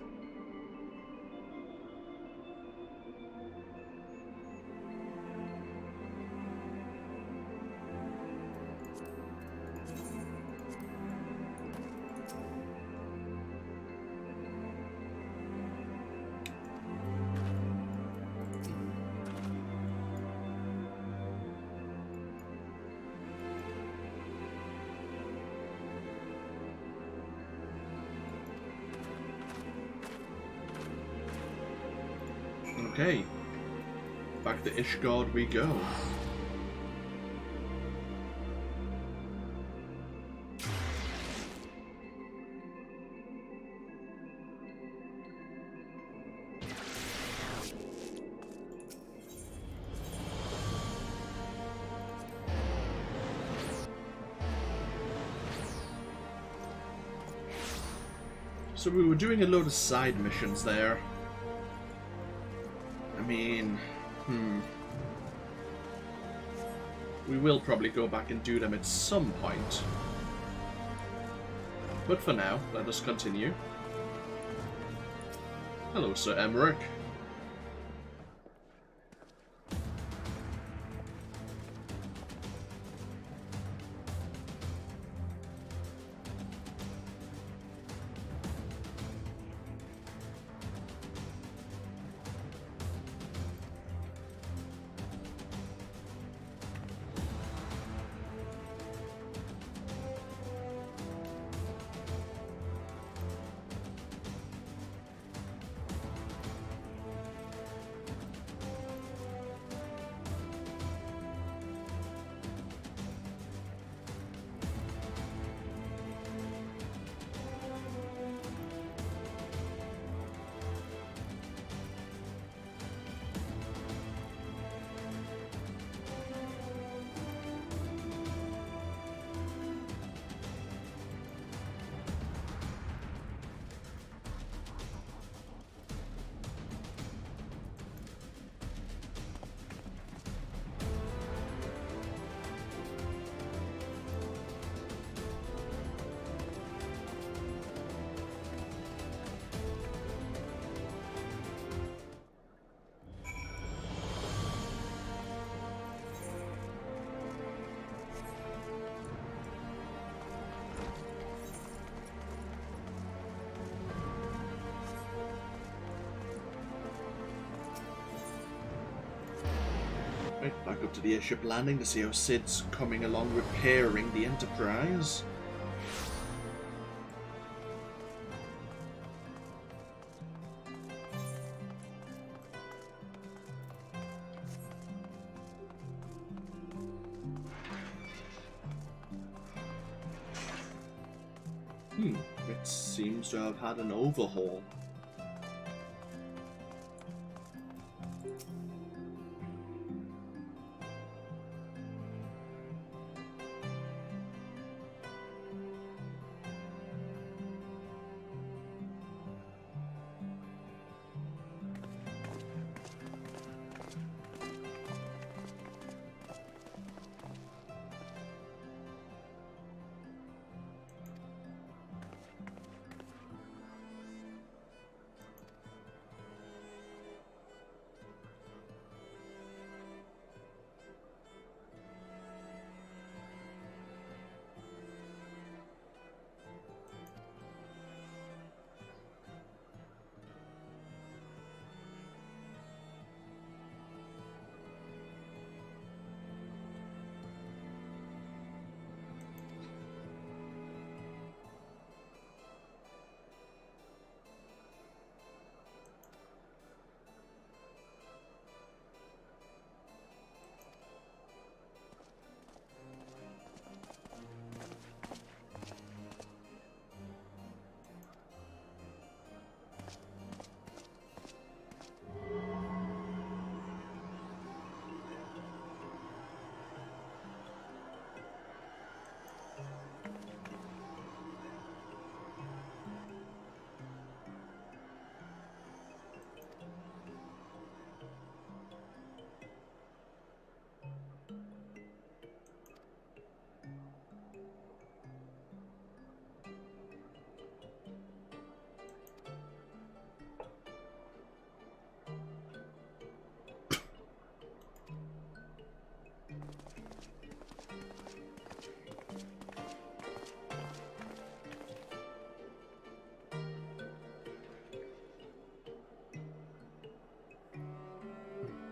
Okay, back to Ishgard we go. So we were doing a load of side missions there. I mean, we will probably go back and do them at some point. But for now, let us continue. Hello, Sir Emmerich. Right, back up to the airship landing to see how Sid's coming along repairing the Enterprise. It seems to have had an overhaul.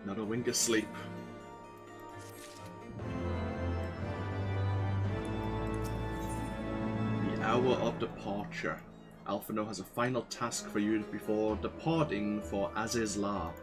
Not a wink of sleep. The hour of departure. Alphino has a final task for you before departing for Aziz La.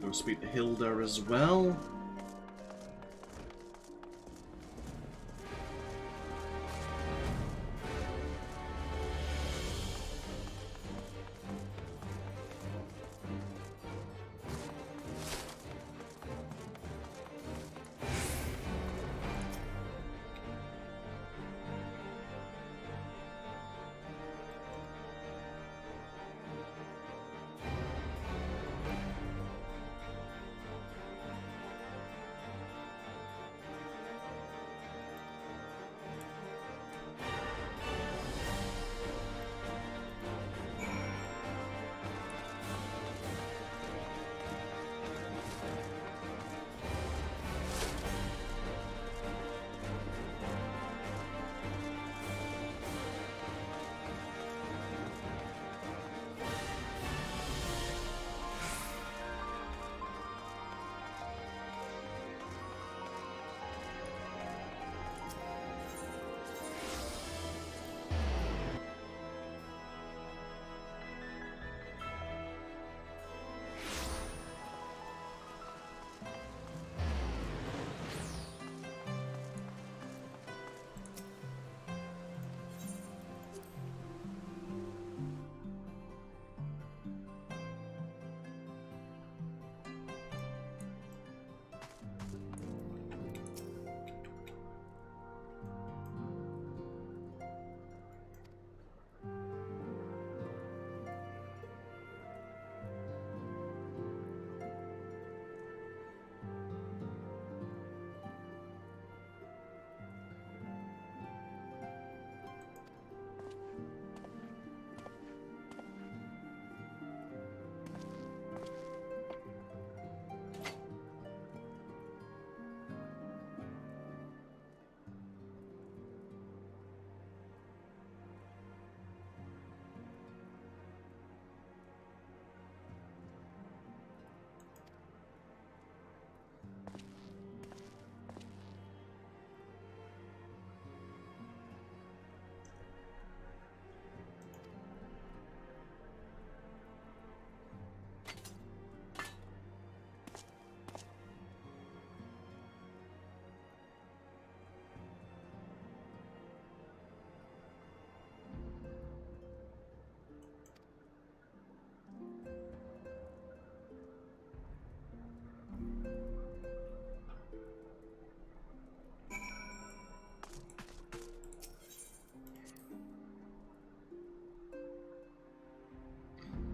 Go speak to Hilda as well.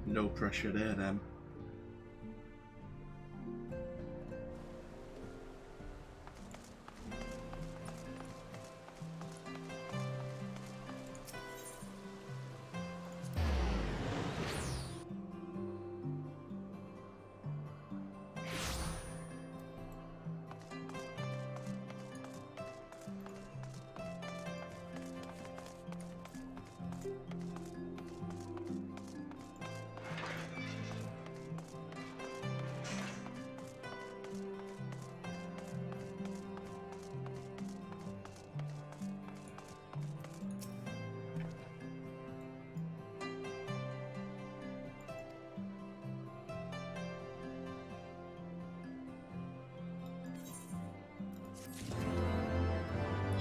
No pressure there, then.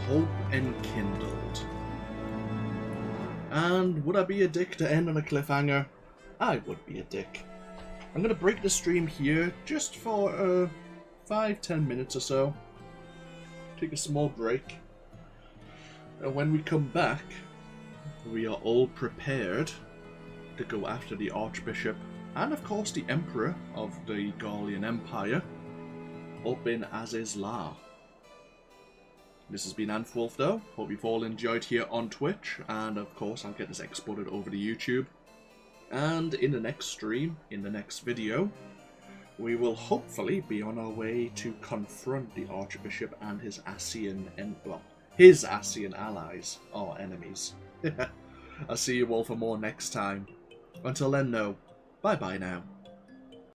Hope enkindled. And would I be a dick to end on a cliffhanger? I would be a dick. I'm going to break the stream here just for 5-10 minutes or so. Take a small break. And when we come back, we are all prepared to go after the Archbishop and of course the Emperor of the Garlean Empire up in Aziz's La. This has been AnthWolf though. Hope you've all enjoyed here on Twitch, and of course I'll get this exported over to YouTube. And in the next stream, in the next video, we will hopefully be on our way to confront the Archbishop and his Ascian allies, or enemies. I'll see you all for more next time. Until then, no. Bye bye now.